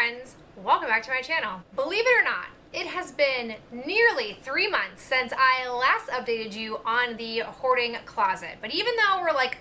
friends, welcome back to my channel. Believe it or not, it has been nearly 3 months since I last updated you on the hoarding closet. But even though we're like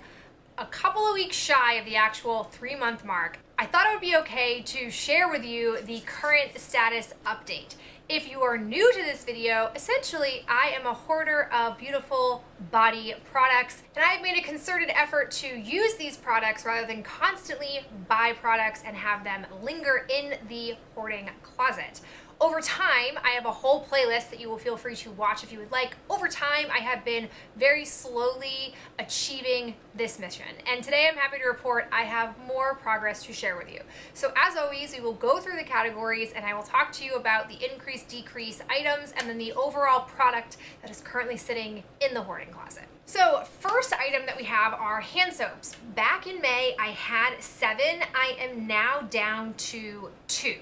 a couple of weeks shy of the actual 3-month mark, I thought it would be okay to share with you the current status update. If you are new to this video, essentially I am a hoarder of beautiful body products, and I've made a concerted effort to use these products rather than constantly buy products and have them linger in the hoarding closet. Over time, I have a whole playlist that you will feel free to watch if you would like. Over time, I have been very slowly achieving this mission. And today I'm happy to report I have more progress to share with you. So as always, we will go through the categories and I will talk to you about the increase, decrease items, and then the overall product that is currently sitting in the hoarding closet. So first item that we have are hand soaps. Back in May, I had 7. I am now down to 2.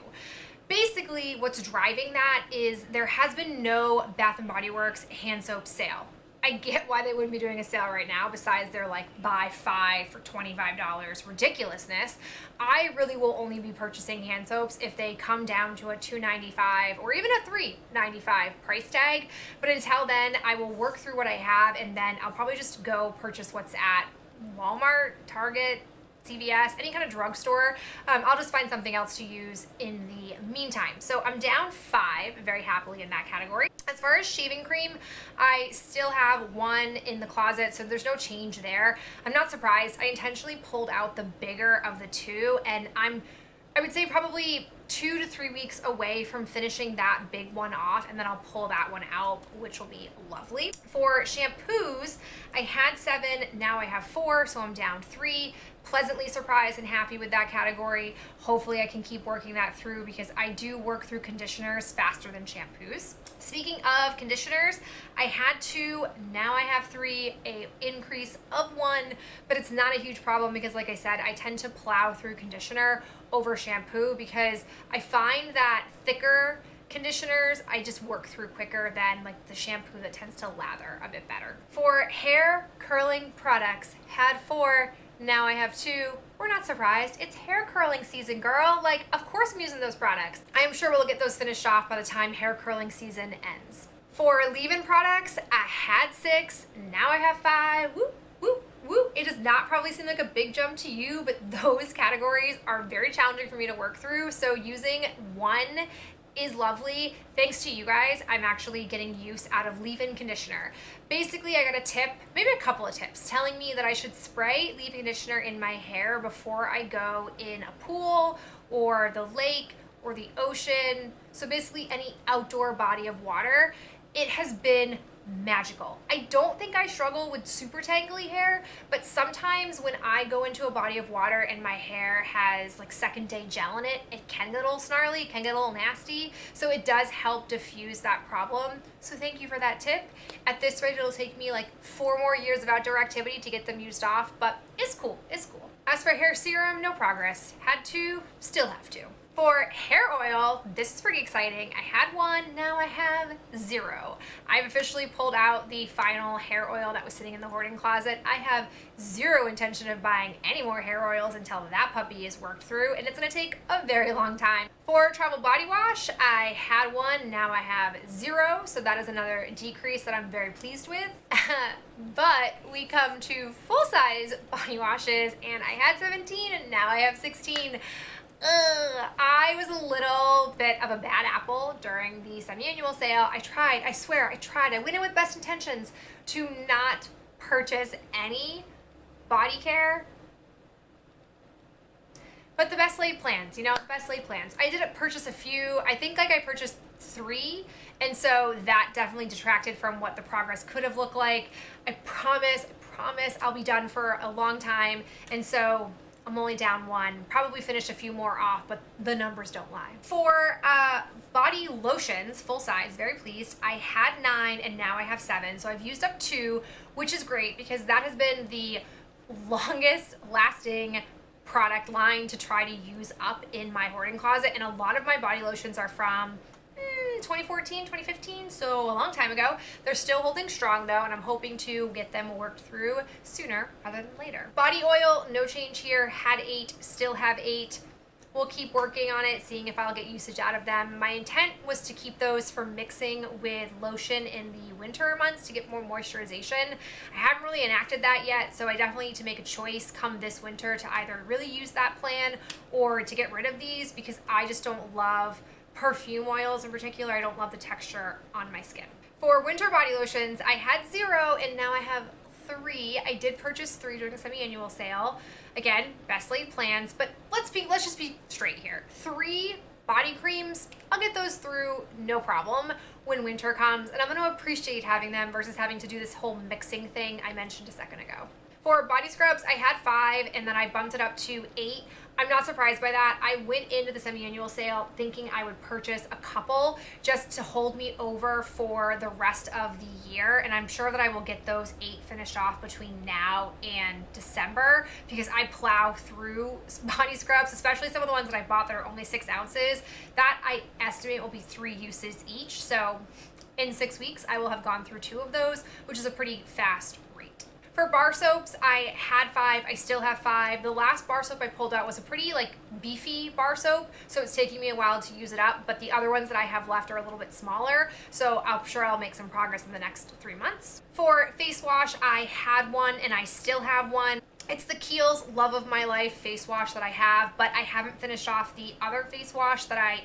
Basically, what's driving that is there has been no Bath & Body Works hand soap sale. I get why they wouldn't be doing a sale right now, besides their like buy 5 for $25 ridiculousness. I really will only be purchasing hand soaps if they come down to a $2.95 or even a $3.95 price tag. But until then, I will work through what I have, and then I'll probably just go purchase what's at Walmart, Target, CVS, any kind of drugstore. I'll just find something else to use in the meantime. So I'm down 5 very happily in that category. As far as shaving cream, I still have 1 in the closet, so there's no change there. I'm not surprised. I intentionally pulled out the bigger of the 2, and I would say probably 2 to 3 weeks away from finishing that big one off, and then I'll pull that one out, which will be lovely. For shampoos, I had 7, now I have 4, so I'm down 3. Pleasantly surprised and happy with that category. Hopefully I can keep working that through because I do work through conditioners faster than shampoos. Speaking of conditioners, I had 2, now I have 3, an increase of 1, but it's not a huge problem because like I said, I tend to plow through conditioner over shampoo because I find that thicker conditioners I just work through quicker than like the shampoo that tends to lather a bit better. For hair curling products, had 4, now I have 2. We're not surprised. It's hair curling season, girl. Like, of course I'm using those products. I am sure we'll get those finished off by the time hair curling season ends. For leave-in products, I had 6, now I have 5. Woo, woo, woo. It does not probably seem like a big jump to you, but those categories are very challenging for me to work through. So using 1 is lovely. Thanks to you guys, I'm actually getting use out of leave-in conditioner. Basically, I got a tip, maybe a couple of tips, telling me that I should spray leave-in conditioner in my hair before I go in a pool or the lake or the ocean. So basically any outdoor body of water. It has been magical. I don't think I struggle with super tangly hair, but sometimes when I go into a body of water and my hair has like second day gel in it, it can get a little snarly, it can get a little nasty. So it does help diffuse that problem. So thank you for that tip. At this rate, it'll take me like 4 more years of outdoor activity to get them used off, but it's cool, it's cool. As for hair serum, no progress. Had 2, still have 2. For hair oil, this is pretty exciting. I had 1, now I have 0. I've officially pulled out the final hair oil that was sitting in the hoarding closet. I have 0 intention of buying any more hair oils until that puppy is worked through, and it's gonna take a very long time. For travel body wash, I had 1, now I have 0, so that is another decrease that I'm very pleased with. But we come to full-size body washes, and I had 17, and now I have 16. I was a little bit of a bad apple during the semi-annual sale. I swear I tried. I went in with best intentions to not purchase any body care. But the best laid plans, you know, the best laid plans. I did purchase a few. I think like I purchased 3, and so that definitely detracted from what the progress could have looked like. I promise I'll be done for a long time, and so I'm only down 1, probably finish a few more off, but the numbers don't lie. For body lotions, full size, very pleased. I had 9 and now I have 7, so I've used up 2, which is great because that has been the longest lasting product line to try to use up in my hoarding closet, and a lot of my body lotions are from 2014, 2015, so a long time ago. They're still holding strong though, and I'm hoping to get them worked through sooner rather than later. Body oil, no change here. Had 8, still have 8. We'll keep working on it, seeing if I'll get usage out of them. My intent was to keep those for mixing with lotion in the winter months to get more moisturization. I haven't really enacted that yet, so I definitely need to make a choice come this winter to either really use that plan or to get rid of these, because I just don't love perfume oils in particular. I don't love the texture on my skin. For winter body lotions, I had 0 and now I have 3. I did purchase 3 during the semi-annual sale. Again, best laid plans, but let's just be straight here. 3 body creams, I'll get those through no problem when winter comes, and I'm going to appreciate having them versus having to do this whole mixing thing I mentioned a second ago. For body scrubs, I had 5 and then I bumped it up to 8. I'm not surprised by that. I went into the semi-annual sale thinking I would purchase a couple just to hold me over for the rest of the year, and I'm sure that I will get those 8 finished off between now and December, because I plow through body scrubs, especially some of the ones that I bought that are only 6 ounces. That I estimate will be 3 uses each, so in 6 weeks I will have gone through 2 of those, which is a pretty fast rate. For bar soaps, I had 5, I still have 5. The last bar soap I pulled out was a pretty beefy bar soap, so it's taking me a while to use it up, but the other ones that I have left are a little bit smaller, so I'm sure I'll make some progress in the next 3 months. For face wash, I had 1 and I still have 1. It's the Kiehl's Love of My Life face wash that I have, but I haven't finished off the other face wash that I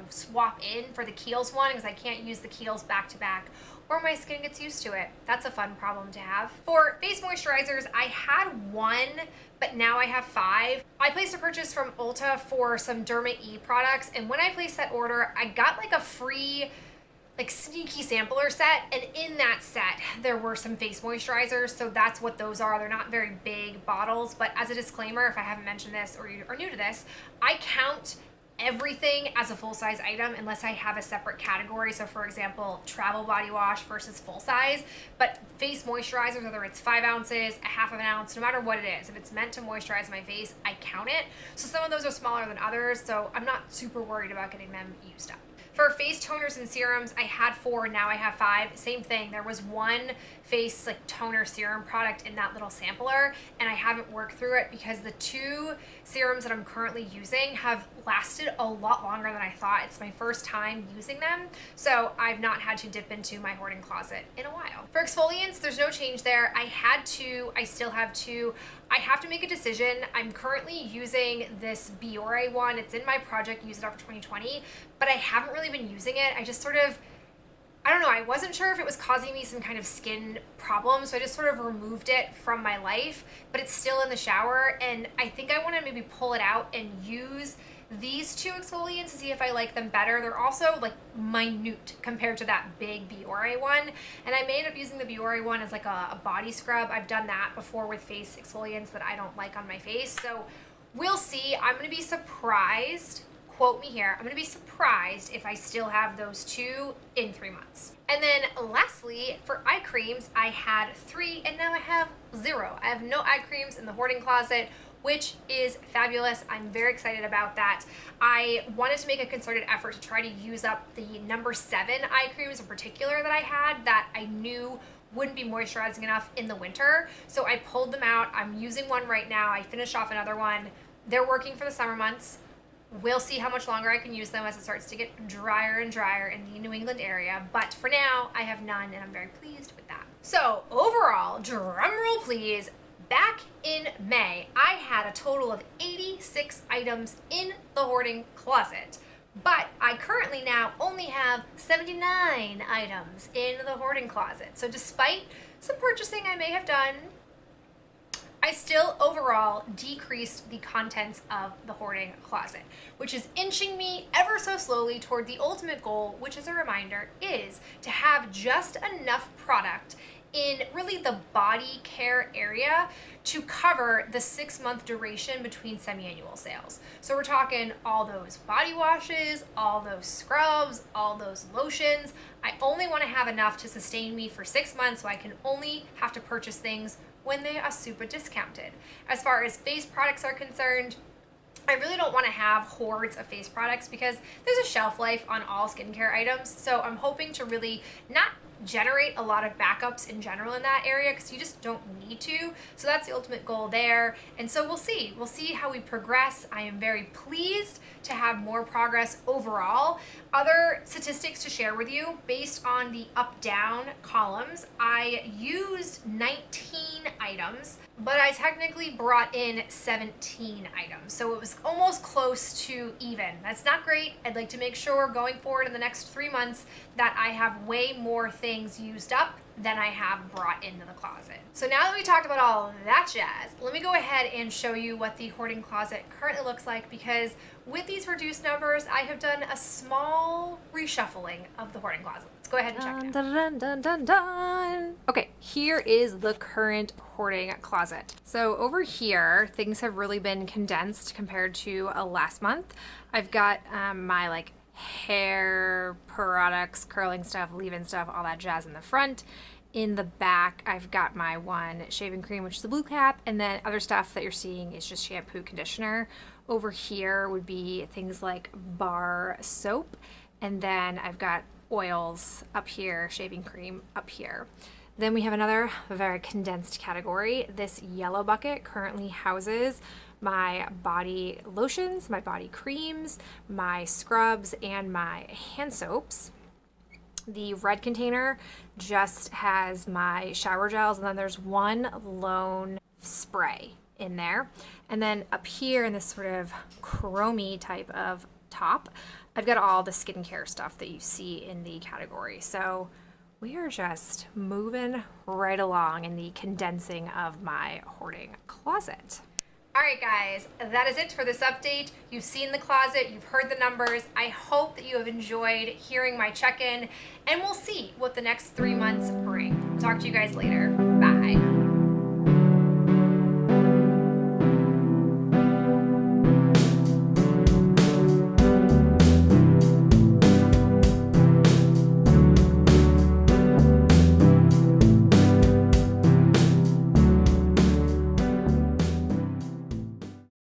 swap in for the Kiehl's one, because I can't use the Kiehl's back to back or my skin gets used to it. That's a fun problem to have. For face moisturizers, I had 1, but now I have 5. I placed a purchase from Ulta for some Derma E products, and when I placed that order, I got a free sneaky sampler set, and in that set there were some face moisturizers, so that's what those are. They're not very big bottles, but as a disclaimer, if I haven't mentioned this or you are new to this, I count everything as a full-size item unless I have a separate category. So for example, travel body wash versus full size, but face moisturizers, whether it's 5 ounces, a half of an ounce, no matter what it is, if it's meant to moisturize my face, I count it. So some of those are smaller than others, so I'm not super worried about getting them used up. For face toners and serums, I had 4, now I have 5. Same thing, there was 1 face toner serum product in that little sampler, and I haven't worked through it because the 2 serums that I'm currently using have lasted a lot longer than I thought. It's my first time using them, so I've not had to dip into my hoarding closet in a while. For exfoliants, there's no change there. I had 2, I still have 2. I have to make a decision. I'm currently using this Biore one. It's in my project Use It Up for 2020, but I haven't really been using it. I just I don't know, I wasn't sure if it was causing me some kind of skin problem, so I just sort of removed it from my life, but it's still in the shower, and I think I want to maybe pull it out and use these 2 exfoliants to see if I like them better. They're also minute compared to that big Biore one, and I may end up using the Biore one as a body scrub. I've done that before with face exfoliants that I don't like on my face, so we'll see. I'm going to be surprised, quote me here, I'm going to be surprised if I still have those 2 in 3 months. And then lastly, for eye creams, I had 3 and now I have 0. I have no eye creams in the hoarding closet, which is fabulous. I'm very excited about that. I wanted to make a concerted effort to try to use up the number 7 eye creams in particular that I had that I knew wouldn't be moisturizing enough in the winter. So I pulled them out. I'm using one right now. I finished off another one. They're working for the summer months. We'll see how much longer I can use them as it starts to get drier and drier in the New England area. But for now, I have none and I'm very pleased with that. So overall, drum roll please, back in May, I had a total of 86 items in the hoarding closet, but I currently now only have 79 items in the hoarding closet. So despite some purchasing I may have done, I still overall decreased the contents of the hoarding closet, which is inching me ever so slowly toward the ultimate goal, which as a reminder is to have just enough product in really the body care area to cover the 6-month duration between semi-annual sales. So we're talking all those body washes, all those scrubs, all those lotions. I only want to have enough to sustain me for 6 months, so I can only have to purchase things when they are super discounted. As far as face products are concerned, I really don't want to have hordes of face products because there's a shelf life on all skincare items. So I'm hoping to really not generate a lot of backups in general in that area because you just don't need to. So that's the ultimate goal there. And so we'll see how we progress. I am very pleased to have more progress overall. Other statistics to share with you based on the up-down columns. I used 19 items, but I technically brought in 17 items. So it was almost close to even. That's not great. I'd like to make sure going forward in the next 3 months that I have way more things used up than I have brought into the closet. So now that we talked about all that jazz, let me go ahead and show you what the hoarding closet currently looks like, because with these reduced numbers, I have done a small reshuffling of the hoarding closet. Let's go ahead and check it out. Dun, dun, dun, dun, dun. Okay, here is the current hoarding closet. So over here, things have really been condensed compared to last month. I've got my like hair products, curling stuff, leave-in stuff, all that jazz in the front. In the back, I've got my one shaving cream, which is the blue cap, and then other stuff that you're seeing is just shampoo, conditioner. Over here would be things like bar soap, and then I've got oils up here, shaving cream up here. Then we have another very condensed category. This yellow bucket currently houses my body lotions, my body creams, my scrubs, and my hand soaps. The red container just has my shower gels, and then there's one lone spray in there. And then up here in this sort of chromey type of top, I've got all the skincare stuff that you see in the category. So we are just moving right along in the condensing of my hoarding closet. All right, guys, that is it for this update. You've seen the closet, you've heard the numbers. I hope that you have enjoyed hearing my check-in, and we'll see what the next 3 months bring. Talk to you guys later. Bye.